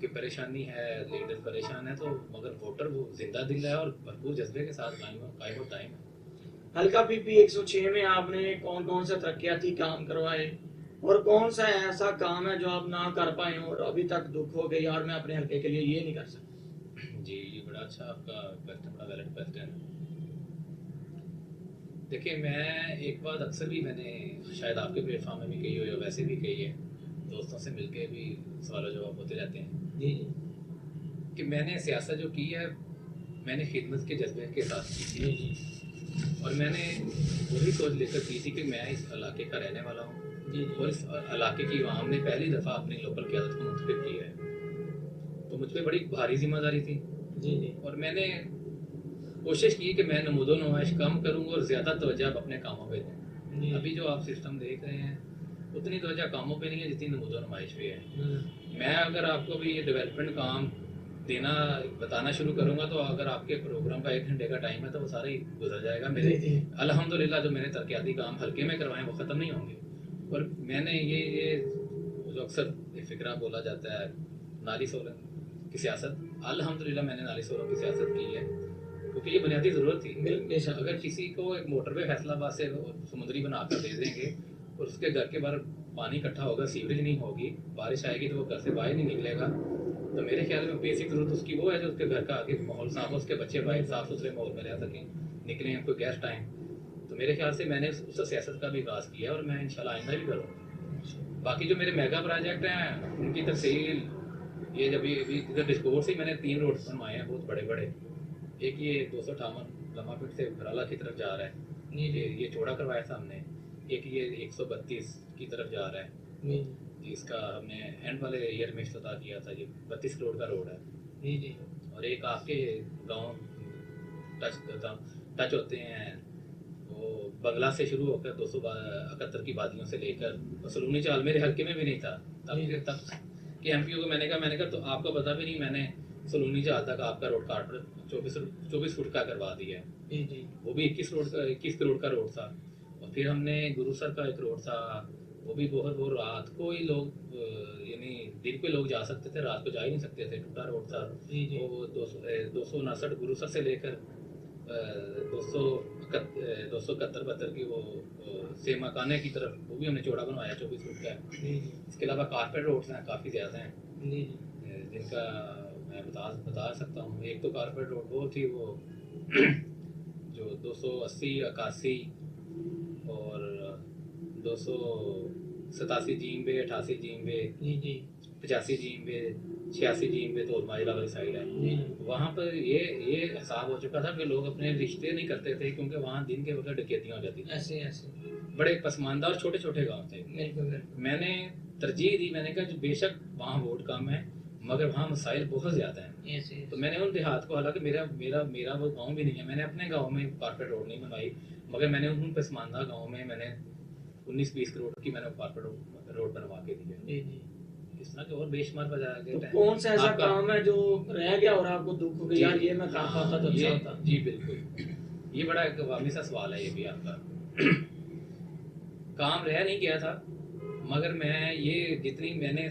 کہ پریشانی ہے، لیڈر پریشان ہے، تو مگر ووٹر وہ زندہ دل ہے اور بھرپور جذبے کے ساتھ قائم و دائم ہے۔ حلقہ پی پی 106 میں آپ نے کون کون سے ترقیاتی کام کروائے اور کون سا ایسا کام ہے جو آپ نہ کر پائے اور ابھی تک دکھ ہو کہ یار میں اپنے حلقے کے لیے یہ نہیں کر سکتا؟ جی یہ بڑا اچھا آپ کا کویسچن، بڑا ویلڈ کویسچن ہے۔ دیکھیں میں ایک بات اکثر بھی میں نے شاید آپ کے پلیٹ فارم میں بھی کہی ہو یا ویسے بھی کہی ہے، دوستوں سے مل کے بھی سوال و جواب ہوتے رہتے ہیں جی جی کہ میں نے سیاست جو کی ہے میں نے خدمت کے جذبے کے ساتھ کی جی تھی، جی اور میں نے وہی سوچ لے کر کی تھی کہ میں اس علاقے کا رہنے والا ہوں جی اور اس علاقے کی عوام نے پہلی دفعہ اپنی لوکل قیادت کو منتخب کیا ہے، تو مجھ پہ بڑی بھاری ذمہ داری تھی، جی جی اور میں نے کوشش کی کہ میں نمود و نمائش کم کروں اور زیادہ توجہ اپنے کاموں پہ دوں۔ جی ابھی جو آپ سسٹم دیکھ رہے ہیں اتنی توجہ کاموں پہ نہیں ہے جتنی نمود و نمائش پہ ہے۔ میں اگر آپ کو بھی یہ ڈیولپمنٹ کام دینا بتانا شروع کروں گا تو اگر آپ کے پروگرام کا 1 گھنٹے کا ٹائم ہے تو وہ سارا ہی گزر جائے گا۔ میرے جی جی الحمدللہ جو میں نے ترقیاتی کام حلقے میں کروائے ہیں وہ ختم نہیں ہوں گے، اور میں نے یہ جو اکثر فکرہ بولا جاتا ہے نالی سولن کی سیاست، الحمدللہ میں نے نالی سولن کی سیاست کی ہے کیونکہ یہ بنیادی ضرورت تھی۔ بے شک اگر کسی کو ایک موٹر وے فیصلہ آباد سے سمندری بنا کر دے دیں گے اور اس کے گھر کے باہر پانی اکٹھا ہوگا، سیوریج نہیں ہوگی، بارش آئے گی تو وہ گھر سے باہر نہیں نکلے گا، تو میرے خیال میں بیسک ضرورت اس کی وہ ہے جو اس کے گھر کا آگے ماحول صاف ہو، اس کے بچے باہر صاف ستھرے ماحول میں رہ سکیں، نکلیں کوئی گیسٹ آئیں۔ تو میرے خیال سے میں نے اس سیاست کا بھی آغاز کیا ہے اور میں انشاءاللہ آئندہ بھی کروں گا۔ باقی جو میرے میگا پروجیکٹ ہیں ان کی تفصیل یہ جب ادھر ڈسکور سے ہی میں نے 3 روڈ بنوائے ہیں بہت بڑے بڑے، ایک یہ 258 لمحہ پٹ سے بھرالا کی طرف جا رہا ہے، یہ چوڑا کروایا تھا ہم نے، ایک یہ 132 کی طرف جا رہا ہے جی، اس کا ہم نے اینڈ والے ایئر میں افتتاح کیا تھا، یہ 32 کروڑ کا روڈ ہے جی جی اور ایک آپ کے گاؤں ٹچ ہوتے ہیں وہ بنگلہ سے شروع ہو کر 271 کی وادیوں سے لے کر سلونی چال میرے حلقے میں بھی نہیں تھا تب کہ ایم پی او کو میں نے کہا تو آپ کو پتا بھی نہیں میں نے سلونی چال تک آپ کا روڈ کارپوریٹ 24 فٹ کا کروا دیا ہے، جی وہ بھی 21 کروڑ کا روڈ تھا، اور پھر ہم نے گرو سر کا ایک روڈ تھا وہ بھی بہت، وہ رات کو ہی لوگ یعنی دن کو لوگ جا سکتے تھے، رات کو جا ہی نہیں سکتے تھے، ٹوٹا روڈ تھا وہ 259 گرو سر سے لے کر 271 کی وہ سیماکانے کی طرف وہ بھی ہم نے چوڑا بنوایا 24 فٹ کا ہے۔ اس کے علاوہ کارپیٹ روڈس ہیں کافی زیادہ ہیں جن کا میں بتا سکتا ہوں۔ ایک تو کارپیٹ روڈ وہ تھی وہ جو 280 81 اور 287 جیم بے 88 جیم بے 85 جیم بے 86 جیم بے تو ماجرہ والی سائڈ ہے، وہاں پر یہ حساب ہو چکا تھا کہ لوگ اپنے رشتے نہیں کرتے تھے کیونکہ وہاں دن کے وقت ڈکیتیاں ہو جاتی تھیں، ایسے بڑے پسماندہ اور چھوٹے چھوٹے گاؤں تھے۔ میں نے ترجیح دی، میں نے کہا بیے شک وہاں ووٹ کم ہے مگر وہاں مسائل بہت زیادہ ہیں، تو میں نے ان دیہات کو، حالانکہ میرا وہ گاؤں بھی نہیں ہے، میں نے اپنے گاؤں میں کارپیٹ روڈ نہیں بنوائی مگر میں نے ان پسماندہ گاؤں میں نے 19-20 کروڑ کی میں نے کارپیٹ روڈ بنوا کے دی ہے۔ اس طرح کے اور بے شمار وجہ کون سا ایسا کام ہے جو رہ گیا اور آپ کو دکھ ہو گیا یار یہ میں کر پاتا تو اچھا ہوتا؟ جی بالکل، یہ بڑا ایک عوامی سا سوال ہے یہ بھی آپ کا۔ کام رہ نہیں گیا تھا مگر میں یہ جتنی میں نے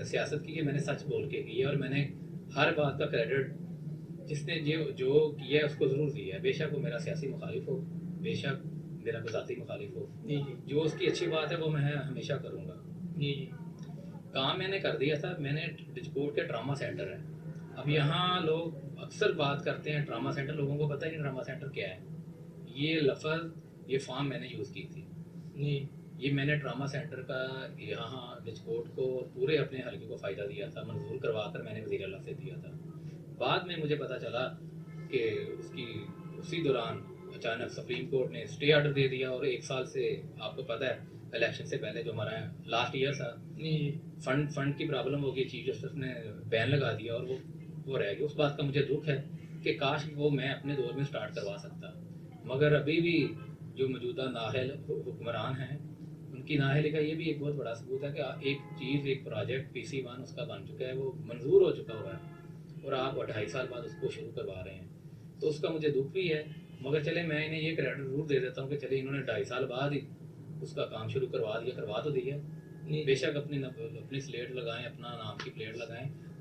سیاست کی ہے میں نے سچ بول کے کی ہے، اور میں نے ہر بات کا کریڈٹ جس نے جو کیا ہے اس کو ضرور دیا ہے، بے شک وہ میرا سیاسی مخالف ہو، بے شک میرا ذاتی مخالف ہو، جو اس کی اچھی بات ہے وہ میں ہمیشہ کروں گا۔ کام میں نے کر دیا تھا، میں نے ڈجکوٹ کے ڈرامہ سینٹر ہے، اب یہاں لوگ اکثر بات کرتے ہیں ڈرامہ سینٹر، لوگوں کو پتہ ہی نہیں ڈرامہ سینٹر کیا ہے، یہ لفظ یہ فارم میں نے یوز کی تھی، یہ میں نے ڈرامہ سینٹر کا یہاں ڈجکوٹ کو پورے اپنے حلقے کو فائدہ دیا تھا، منظور کروا کر میں نے وزیر اعلیٰ سے دیا تھا۔ بعد میں مجھے پتہ چلا کہ اسی دوران اچانک سپریم کورٹ نے اسٹے آرڈر دے دیا، اور 1 سال سے آپ کو پتہ ہے الیکشن سے پہلے جو ہمارا لاسٹ ایئر تھا فنڈ کی پرابلم ہو گئی، چیف جسٹس نے بین لگا دیا اور وہ رہ گیا۔ اس بات کا مجھے دکھ ہے کہ کاش وہ میں اپنے دور میں سٹارٹ کروا سکتا، مگر ابھی بھی جو موجودہ نااہل حکمران ہیں ان کی نااہلی کا یہ بھی ایک بہت بڑا ثبوت ہے کہ ایک چیز ایک پروجیکٹ PC1 اس کا بن چکا ہے، وہ منظور ہو چکا ہوا ہے اور آپ 2.5 سال بعد اس کو شروع کروا رہے ہیں، تو اس کا مجھے دکھ بھی ہے، مگر چلے میں انہیں یہ کریڈٹ ضرور دے دیتا ہوں کہ چلے انہوں نے 2.5 سال بعد ہی اس کا کام شروع کروا تو دیا، بے شک اپنی سلیٹ لگائیں، اپنا نام کی پلیٹ لگائیں،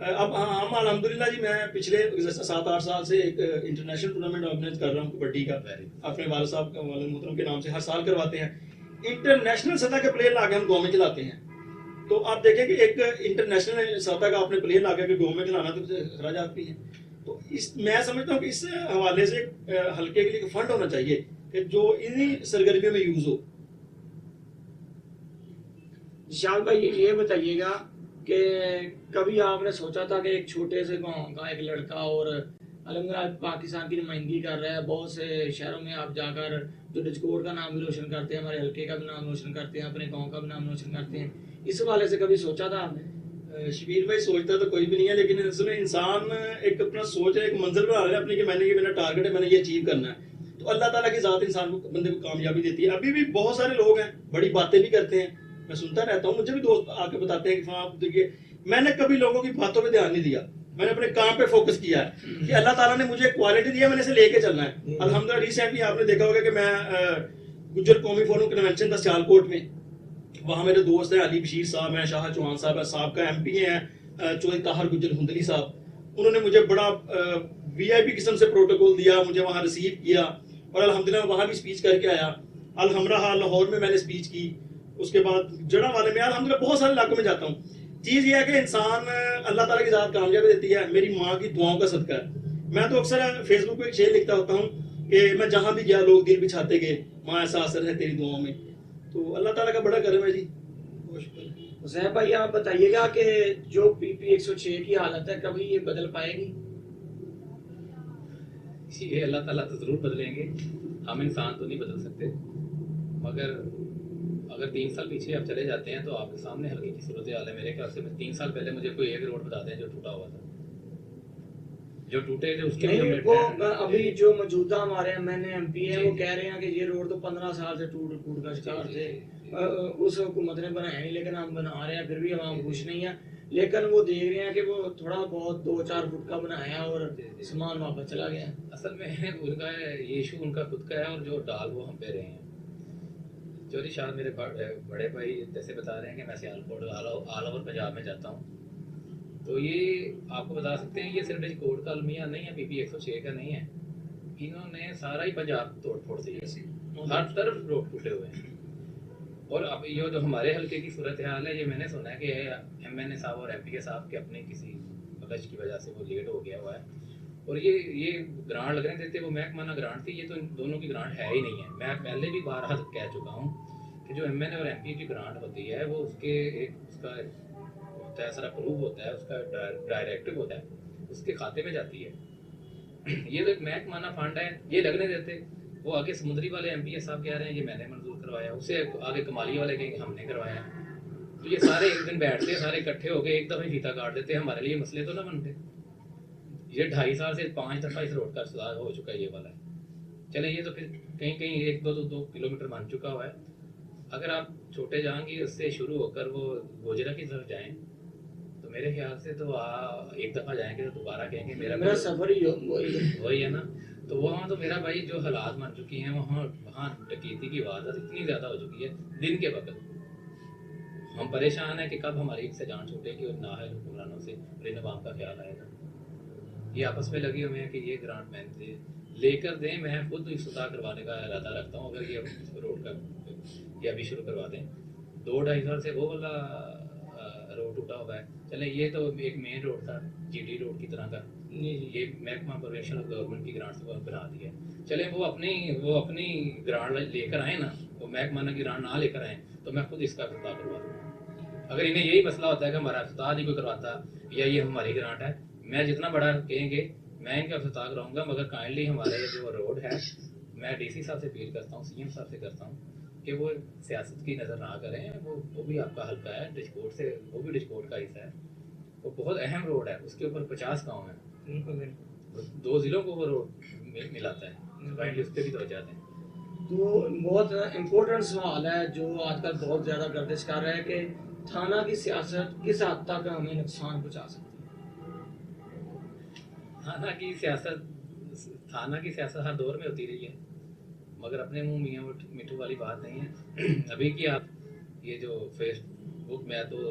اب ہم الحمدللہ جی میں پچھلے 7-8 سال سے ایک انٹرنیشنل ٹورنامنٹ آرگنائز کر رہا ہوں کبڈی کا، اپنے والد صاحب کا، والد محترم کے نام سے ہر سال کرواتے ہیں. انٹرنیشنل سطح کے پلیئر لا کے ہم گاؤں میں چلاتے ہیں. تو آپ دیکھیں کہ ایک انٹرنیشنل سطح کا اپنے پلیئر لا کے گاؤں میں چلانا تو اخراجات بھی ہیں. تو میں سمجھتا ہوں کہ اس حوالے سے حلقے کے لیے فنڈ ہونا چاہیے کہ جو انہی سرگرمیوں میں یوز ہو. شاہد بھائی یہ بتائیے گا کہ کبھی آپ نے سوچا تھا کہ ایک چھوٹے سے گاؤں کا ایک لڑکا اور الحمدللہ پاکستان کی نمائندگی کر رہا ہے، بہت سے شہروں میں آپ جا کر جو ڈچکوٹ کا نام بھی روشن کرتے ہیں، ہمارے حلقے کا بھی نام روشن کرتے ہیں، اپنے گاؤں کا بھی نام روشن کرتے ہیں، اس حوالے سے کبھی سوچا تھا آپ نے؟ شبیر بھائی سوچتا تو کوئی بھی نہیں ہے، لیکن اصل میں انسان ایک اپنا سوچ ہے، ایک منزل بنا رہا ہے اپنی کہ میں نے یہ میرا ٹارگٹ ہے، میں نے یہ اچیو کرنا ہے. تو اللہ تعالیٰ کی ذات انسان کو بندے کو کامیابی دیتی ہے. ابھی بھی بہت سارے لوگ ہیں بڑی باتیں بھی کرتے ہیں، میں سنتا رہتا ہوں، مجھے بھی دوست آ کے بتاتے ہیں کہ آپ دیکھیے میں نے کبھی لوگوں کی باتوں پہ دھیان نہیں دیا، میں نے اپنے کام پہ فوکس کیا ہے کہ اللہ تعالیٰ نے مجھے کوالٹی دی ہے، میں نے اسے لے کے چلنا ہے. الحمدللہ ریسنٹلی آپ نے دیکھا ہوگا کہ میں گجر قومی فورم کنونشن تھا سیالکوٹ میں، وہاں میرے دوست ہیں علی بشیر صاحب ہیں، شاہ چوہان صاحب ہیں، صاحب کا ایم پی ہیں چودھری طاہر گجر ہندلی صاحب. انہوں نے مجھے بڑا وی آئی پی قسم سے پروٹوکول دیا، مجھے وہاں ریسیو کیا اور الحمدللہ وہاں بھی اسپیچ کر کے آیا. الحمرہ لاہور میں نے اسپیچ کی، اس کے بعد جڑا والے میں الحمدللہ بہت سارے علاقوں میں جاتا ہوں. چیز یہ ہے کہ انسان اللہ تعالیٰ کی ذات کامیابی دیتی ہے، میری ماں کی دعاؤں کا صدقہ ہے. میں تو اکثر فیس بک پہ ایک شعر لکھتا ہوتا ہوں کہ میں جہاں بھی گیا لوگ دل بچھاتے گئے، ماں ایسا اثر ہے تیری دعاؤں میں. تو اللہ تعالیٰ کا بڑا کرم ہے جی، بہت شکر ہے. حسین بھائی آپ بتائیے گا کہ جو پی پی 106 کی حالت ہے کبھی یہ بدل پائے گی؟ یہ اللہ تعالیٰ تو ضرور بدلیں گے، ہم انسان تو نہیں بدل سکتے. مگر اگر 3 سال پیچھے آپ چلے جاتے ہیں تو آپ کے سامنے حلقے کی صورتحال ہے. میرے خیال سے 3 سال پہلے مجھے کوئی ایک روڈ بتا دیں جو ٹوٹا ہوا تھا، جو ٹوٹے تھے اس کے نہیں وہ ابھی جو موجودہ ہمارے ایم پی ہیں وہ کہہ رہے ہیں کہ یہ روڈ تو 15 سال سے ٹوٹ کا شکار تھے، اس حکومت نے بنایا نہیں، لیکن ہم بنا رہے ہیں پھر بھی عوام خوش نہیں ہے. لیکن وہ دیکھ رہے ہیں کہ وہ تھوڑا بہت 2-4 فٹ کا بنایا اور سامان واپس چلا گیا. اصل میں ان کا یہ ایشو ان کا خود کا ہے، اور جو ڈال وہ ہم پہ رہے ہیں. چودھری شاہ میرے بڑے بھائی جیسے بتا رہے ہیں کہ میں سیالکوٹ آل اوور پنجاب میں جاتا ہوں، تو یہ آپ کو بتا سکتے ہیں یہ صرف ڈچکوٹ کا المیہ نہیں ہے، پی پی 106 کا نہیں ہے، انہوں نے سارا ہی پنجاب توڑ پھوڑ دی ہے، ہر طرف روڈ ٹوٹے ہوئے ہیں. اور اب یہ جو ہمارے حلقے کی صورتحال ہے، یہ میں نے سنا ہے کہ ایم این اے صاحب اور ایم پی اے صاحب کے اپنے کسی غش کی وجہ سے وہ لیٹ ہو گیا ہوا ہے. اور یہ گرانٹ لگنے دیتے، وہ محکمہ گرانٹ تھی، یہ تو ان دونوں کی گرانٹ ہے ہی نہیں ہے. میں پہلے بھی بارہا کہہ چکا ہوں کہ جو ایم این اے اور ایم پی کی گرانٹ ہوتی ہے وہ اس کے ایک اس کا ہوتا ہے، سارا پروف ہوتا ہے، اس کا ڈائریکٹو ہوتا ہے، اس کے کھاتے میں جاتی ہے. یہ تو ایک محکمہ فنڈ ہے، یہ لگنے دیتے. وہ آگے سمندری والے ایم پی اے صاحب کہہ رہے ہیں یہ میں نے منظور کروایا، اسے آگے کمالی والے کہیں گے ہم نے کروایا. تو یہ سارے ایک دن بیٹھتے، سارے اکٹھے ہو کے ایک دفعہ فیتا کاٹ دیتے، ہمارے لیے مسئلے تو نہ بنتے. یہ 2.5 سال سے 5 دفعہ اس روڈ کا سدھار ہو چکا ہے یہ والا. چلیں یہ تو پھر کہیں کہیں 1-2 کلومیٹر بن چکا ہوا ہے. اگر آپ چھوٹے جہانگیر اس سے شروع ہو کر وہ گوجرا کی طرف جائیں تو میرے خیال سے تو ایک دفعہ جائیں گے تو دوبارہ کہیں گے میرا سفر ہی وہی ہے نا. تو وہاں تو میرا بھائی جو حالات بن چکی ہیں، وہاں ڈکیتی کی واردات اتنی زیادہ ہو چکی ہے دن کے وقت. ہم پریشان ہیں کہ کب ہماری ان سے جان چھوٹے گی اور نااہل حکمرانوں سے اور عوام کا خیال آئے گا. یہ آپس میں لگے ہوئے ہیں کہ یہ گرانٹ میں لے کر دیں، میں خود افتتاح کروانے کا ارادہ رکھتا ہوں اگر یہ روڈ کا یہ ابھی شروع کروا دیں. 2-2.5 سال سے وہ والا روڈ ٹوٹا ہوا ہے. چلیں یہ تو ایک مین روڈ تھا جی ڈی روڈ کی طرح کا، یہ محکمہ پروینشنل گورنمنٹ کی گرانٹ سے بنا دیا. چلیں وہ اپنی گرانٹ لے کر آئیں نا، وہ محکمہ کی گرانٹ نہ لے کر آئیں تو میں خود اس کا افتتاح کروا دوں. اگر انہیں یہی مسئلہ ہوتا ہے کہ ہمارا افتتاح نہیں کوئی کرواتا یا یہ ہماری گرانٹ ہے، میں جتنا بڑا کہیں گے میں ان کا افتتاح کراؤں گا. مگر کائنڈلی ہمارے جو روڈ ہے، میں ڈی سی صاحب سے اپیل کرتا ہوں، سی ایم صاحب سے کرتا ہوں کہ وہ سیاست کی نظر نہ کریں. وہ بھی آپ کا حلقہ ہے ڈچکوٹ سے، وہ بھی ڈچکوٹ کا حصہ ہے. وہ بہت اہم روڈ ہے، اس کے اوپر 50 گاؤں ہیں، 2 ضلعوں کو وہ روڈ ملاتا ہے. کائنڈلی اس پہ بھی توجہ دیں. تو بہت امپورٹنٹ سوال ہے جو آج کل بہت زیادہ گردش کر رہا ہے کہ تھانہ کی سیاست کس حد تک ہمیں نقصان پہنچا سکتی ہے؟ تھانہ کی سیاست ہر دور میں ہوتی رہی ہے، مگر اپنے منہ میاں میٹھو والی بات نہیں ہے. ابھی کی آپ یہ جو فیس بک میں تو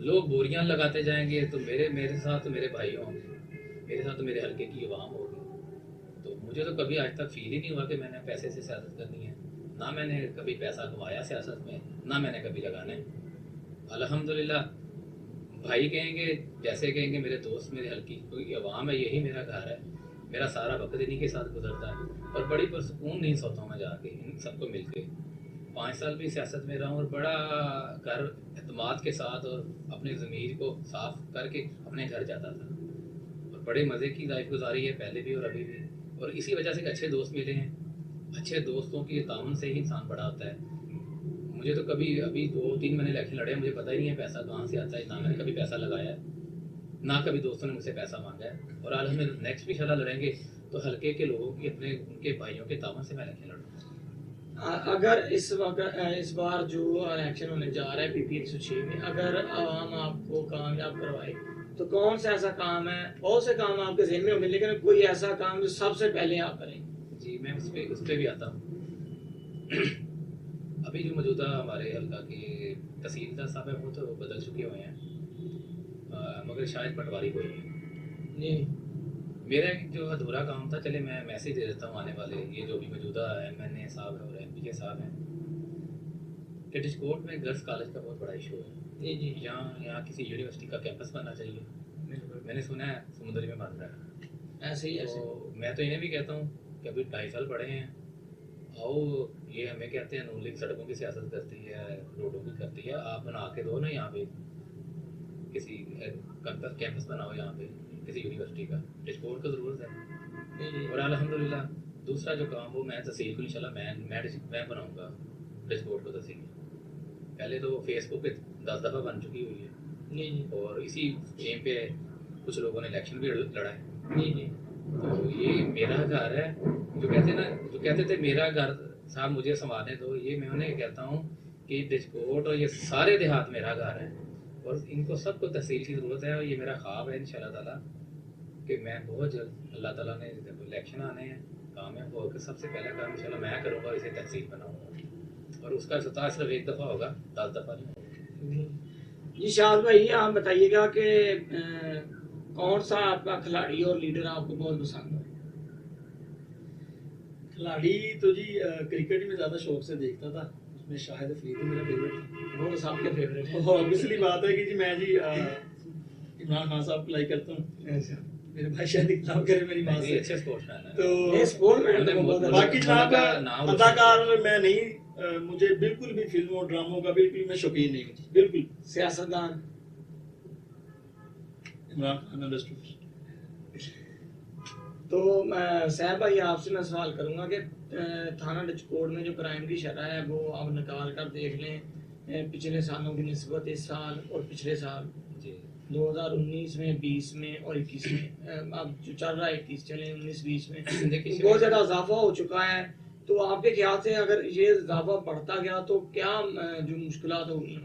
لوگ بوریاں لگاتے جائیں گے تو میرے ساتھ تو میرے بھائی ہوں گے، میرے ساتھ تو میرے حلقے کی عوام ہوگی. تو مجھے تو کبھی آج تک فیل ہی نہیں ہوا کہ میں نے پیسے سے سیاست کرنی ہے. نہ میں نے کبھی پیسہ کمایا سیاست میں، نہ میں نے کبھی لگانا ہے. الحمدللہ بھائی کہیں گے، جیسے کہیں گے میرے دوست، میرے حلقے کی عوام ہے، یہی میرا گھر ہے. میرا سارا وقت انہیں کے ساتھ گزرتا ہے اور بڑی پرسکون نہیں سوتا ہوں میں جا کے ان سب کو مل کے. 5 سال بھی سیاست میں رہا ہوں اور بڑا گھر اعتماد کے ساتھ اور اپنے ضمیر کو صاف کر کے اپنے گھر جاتا تھا اور بڑے مزے کی لائف گزاری ہے پہلے بھی اور ابھی بھی. اور اسی وجہ سے کہ اچھے دوست ملے ہیں. اچھے دوستوں کی تعاون سے ہی انسان بڑا ہوتا ہے. مجھے تو کبھی ابھی 2-3 مہینے الیکشن لڑے ہیں، مجھے پتہ ہی نہیں ہے پیسہ کہاں سے آتا ہے. نہ میں نے کبھی پیسہ لگایا ہے، نہ کبھی دوستوں نے مجھ سے پیسہ مانگا ہے. اور آج ہم نیکسٹ بھی انشاءاللہ لڑیں گے تو حلقے کے لوگوں کی اپنے ان کے بھائیوں کے تعاون سے میں الیکشن لڑوں گا. اگر اس بار جو الیکشن ہونے جا رہا ہے پی پی 106 میں، اگر عوام آپ کو کامیاب کروائے تو کون سا ایسا کام ہے؟ بہت سے کام آپ کے ذہن میں ہوں گے، لیکن کوئی ایسا کام جو سب سے پہلے آپ کریں؟ جی میں اس پہ بھی آتا ہوں. ابھی جو موجودہ ہمارے حلقہ کے تحصیلدار صاحب ہیں وہ تو بدل چکے ہوئے ہیں، مگر شاید پٹواری کوئی ہے. جی میرا ایک جو ادھورا کام تھا، چلے میں میسج دے دیتا ہوں آنے والے یہ جو بھی موجودہ ایم این اے صاحب ہیں اور ایم پی کے صاحب ہیں کہ ڈسکورٹ میں گرلس کالج کا بہت بڑا ایشو ہے. جی جی یہاں کسی یونیورسٹی کا کیمپس بننا چاہیے. میں نے سنا ہے سمندری میں بن رہا ہے. ایسے ہی ایسے تو میں تو انہیں بھی کہتا ہوں کہ ابھی 2.5 سال پڑھے ہیں، آؤ یہ ہمیں کہتے ہیں نون لیگ سڑکوں کی سیاست کرتی ہے، روڈوں کی کرتی ہے، آپ بنا کے دو نا یہاں پہ کسی کیمپس بناؤ یہاں پہ کسی یونیورسٹی کا. ڈسکورٹ کو ضرورت ہے. اور الحمدللہ دوسرا جو کام وہ میں تحصیل کو انشاءاللہ میں بناؤں گا ڈسکورٹ کو تحصیل. پہلے تو فیس بک پہ 10 دفعہ بن چکی ہوئی ہے جی اور اسی ایم پہ کچھ لوگوں نے الیکشن بھی لڑا ہے. جی جی تو یہ میرا گھر ہے. جو کہتے تھے میرا گھر صاحب مجھے سنبھالنے دو، یہ میں انہیں کہتا ہوں کہ ڈسکورٹ اور یہ سارے دیہات میرا گھر ہے اور ان کو سب کو تحصیل کی ضرورت ہے. اور یہ میرا خواب ہے انشاءاللہ تعالیٰ کہ میں بہت جلد اللہ تعالیٰ نے الیکشن آنے ہیں کامیاب ہو کے سب سے پہلا کام انشاءاللہ میں کروں گا، اسے تحصیل بناؤں گا. اور اس کا افتتاح صرف 1 دفعہ ہوگا، 10 دفعہ نہیں ہوگا. جی شاہد بھائی آپ بتائیے گا کہ کون سا آپ کا کھلاڑی اور لیڈر آپ کو بہت پسند ہے؟ کھلاڑی تو جی کرکٹ میں زیادہ شوق سے دیکھتا تھا، اس میں شاہد افریدی میرا فیوریٹ تھا. وہ سب کے فیوریٹ ہے. اوبیسلی بات ہے کہ جی میں جی عمران خان صاحب کو لائک کرتا ہوں. میرے بھائی شاید اختلاف کرے میری بات سے. اچھے اسپورٹس مین ہیں. تو اسپورٹ میں باقی جناب اداکار میں نہیں، مجھے بالکل بھی فلموں ڈراموں کا بالکل میں شوقین نہیں ہوں. بالکل. سیاستدان عمران خان انڈرسٹوڈ. تو صاحب بھائی آپ سے میں سوال کروں گا کہ تھانہ ڈچکوٹ میں جو کرائم کی شرح ہے وہ آپ نکال کر دیکھ لیں پچھلے سالوں کی نسبت اس سال اور پچھلے سال جی 2019 میں 20 میں اور 21 میں، اب جو چل رہا ہے 21 چلیں 19 20 میں دیکھیے بہت زیادہ اضافہ ہو چکا ہے. تو آپ کے خیال سے اگر یہ اضافہ بڑھتا گیا تو کیا جو مشکلات ہوگی؟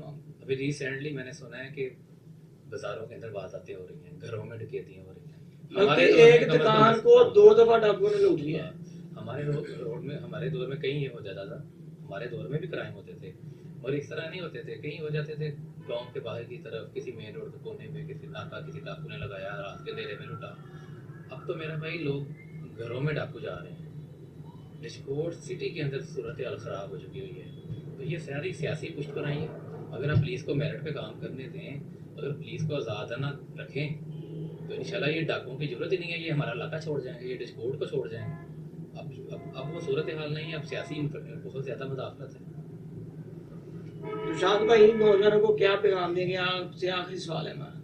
ابھی ریسنٹلی میں نے سنا ہے کہ بازاروں کے اندر وارداتیں ہو رہی ہیں، گھروں میں ڈکیتیاں ہو رہی ہیں. ایک دکان کو 2 دفعہ ڈاکوؤں نے لوٹ لیا. ہمارے روڈ میں ہمارے دور میں کہیں یہ ہو جاتا تھا، ہمارے دور میں بھی کرائم ہوتے تھے اور اس طرح نہیں ہوتے تھے. کہیں ہو جاتے تھے گاؤں کے باہر کی طرف کسی مین روڈ کے کونے میں کسی ناکا کسی ڈاکو نے لگایا، رات کے اندھیرے میں لوٹا. اب تو میرا بھائی لوگ گھروں میں ڈاکو جا رہے ہیں. ڈسکورٹ سٹی کے اندر صورتحال خراب ہو چکی ہوئی ہے. تو یہ ساری سیاسی پشت پر آئی ہے. اگر ہم پولیس کو میرٹ پہ کام کرنے دیں، اگر پولیس کو آزاد نہ رکھیں تو انشاءاللہ یہ ڈاکوؤں کی ضرورت ہی نہیں ہے. یہ ہمارا علاقہ چھوڑ جائیں گے، یہ ڈسکورٹ کو چھوڑ جائیں گے. اب وہ صورتحال نہیں ہے، اب سیاسی بہت زیادہ مداخلت ہے. تو شاہد بھائی نوجوانوں کو کیا پیغام دیں گے؟ آپ سے آخری سوال ہے ہمارا.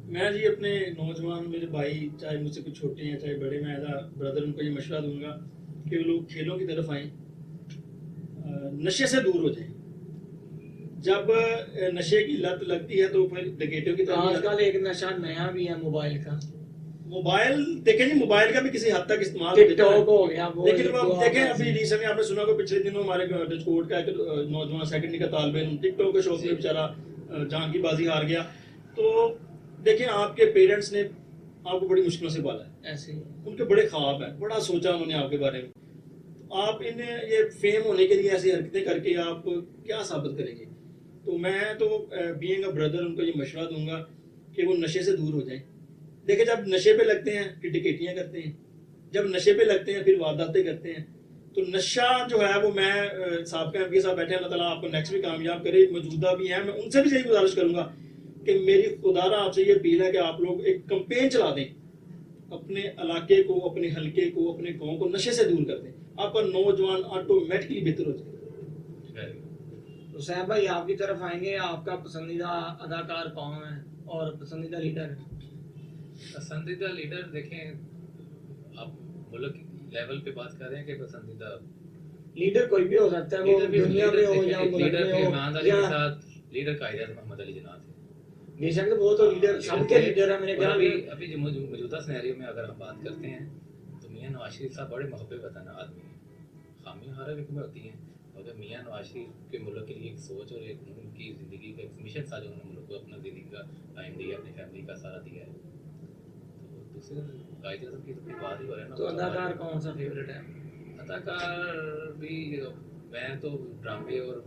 میں جی اپنے نوجوان میرے بھائی چاہے مجھ سے کچھ چھوٹے ہیں چاہے بڑے، میں ایز اے بردر ان کو یہ مشورہ دوں گا کہ وہ لوگ کھیلوں کی طرف آئیں، نشے سے دور ہو جائیں. جب نشے کی لت لگتی ہے تو پھر ڈکیٹوں کی آج طرف. کل ایک نشہ نیا بھی ہے موبائل کا. موبائل دیکھیں جی، موبائل کا بھی کسی حد تک استعمال ٹک ٹاک ہو گیا. لیکن وہ دیکھیں ابھی ریسنٹلی آپ نے سنا کہ پچھلے دنوں ہمارے ڈسکورٹ کا ایک نوجوان سیکنڈری کا طالب علم ٹک ٹاک کے شوق میں بیچارہ جان کی بازی ہار گیا. تو دیکھیں آپ کے پیرنٹس نے آپ کو بڑی مشکلوں سے پالا ہے، ایسے ہی ان کے بڑے خواب ہیں، بڑا سوچا انہوں نے آپ کے بارے میں. آپ انہیں یہ فیم ہونے کے لیے ایسی حرکتیں کر کے آپ کیا ثابت کریں گے؟ تو میں تو بینگ اے بردر ان کو یہ مشورہ دوں گا کہ وہ نشے سے دور ہو جائیں. دیکھیں جب نشے پہ لگتے ہیں پھر ڈکیتیاں کرتے ہیں, جب نشے پہ لگتے ہیں پھر وارداتیں کرتے ہیں. تو نشہ جو ہے وہ میں سابقہ ایم پی صاحب بیٹھے ہیں, اللہ تعالیٰ آپ کو نیکسٹ بھی کامیاب کرے, موجودہ بھی ہیں, میں ان سے بھی یہی گزارش کروں گا کہ میری خدا آپ سے یہ اپیل ہے کہ آپ لوگ ایک کمپین چلا دیں, اپنے علاقے کو, اپنے حلقے کو, اپنے گاؤں کو نشے سے دور کر دیں. آپ کا نوجوان آٹومیٹکلی بہتر ہو جائے. حسین بھائی آپ کی طرف آئیں گے, آپ کا پسندیدہ اداکار کون ہے اور پسندیدہ لیڈر؟ پسندیدہ لیڈر دیکھیں, آپ ملک لیول پہ بات کر رہے ہیں کہ پسندیدہ لیڈر کوئی بھی ہو سکتا ہے, وہ دنیا میں ہو یا ملک لیڈر میں کے ہو ایمان علی یا کے ساتھ لیڈر قائد اعظم محمد علی جناح تھے. بے شک وہ تو لیڈر سب کے لیڈر ہیں میرے خیال میں. ابھی جو موجودہ سینیریو میں اگر ہم بات کرتے ہیں تو میاں نواز شریف صاحب بڑے محبت وطن آدمی ہیں. خامیاں ہر ایک میں ہوتی ہیں, مگر میاں نواز شریف کے ملک کے لیے ایک سوچ اور ایک ان کی زندگی کا ایک مشن تھا جو انہوں نے ملک کو اپنا زندگی کا ٹائم دیا, اپنی فیملی کا سارا دیا ہے. تو دوسرے قائد اعظم کی تو بات ہی ہو رہا ہے نا. تو اداکار کون سا فیوریٹ ہے؟ اداکار بھی میں تو ڈرامے اور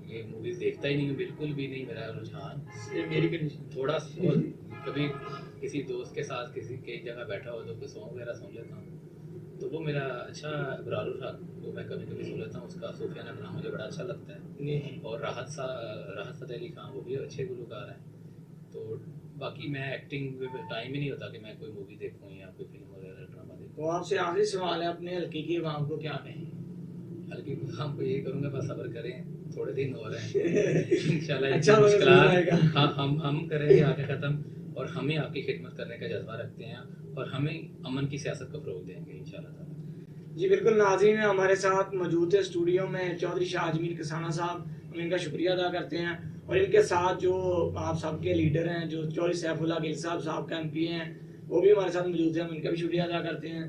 یہ موویز دیکھتا ہی نہیں ہوں, بالکل بھی نہیں. میرا رجحان میری کنڈیشن تھوڑا کبھی کسی دوست کے ساتھ کسی کئی جگہ بیٹھا ہو تو کوئی سانگ وغیرہ سن لیتا ہوں, تو وہ میرا اچھا ابرار الحق وہ میں کبھی کبھی سن لیتا ہوں. اس کا صوفیانہ کلام مجھے بڑا اچھا لگتا ہے. اور راحت فتح علی خان وہ بھی اچھے گلوکار ہیں. تو باقی میں ایکٹنگ میں ٹائم ہی نہیں ہوتا کہ میں کوئی مووی دیکھوں یا کوئی فلم وغیرہ ڈرامہ دیکھوں. تو آپ سے آخری سوال ہے, اپنے حلقے کی عوام کو کیا کہیں؟ ہلکی ہم کو یہی کروں گا, بس صبر کریں, تھوڑے دن ہو رہے ہیں انشاءاللہ. اچھا مشکلات ہم کریں گے آگے ختم, اور ہم ہی آپ کی خدمت کرنے کا جذبہ رکھتے ہیں, اور ہمیں امن کی سیاست کو فروغ دیں گے انشاءاللہ تعالی. جی بالکل. ناظرین ہمارے ساتھ موجود ہے اسٹوڈیو میں چودھری شاہ اجمیر کسانہ صاحب, ہم ان کا شکریہ ادا کرتے ہیں. اور ان کے ساتھ جو آپ سب کے لیڈر ہیں, جو چودھری سیف اللہ گل صاحب کا ایم پی ہیں, وہ بھی ہمارے ساتھ موجود ہیں, ہم ان کا بھی شکریہ ادا کرتے ہیں.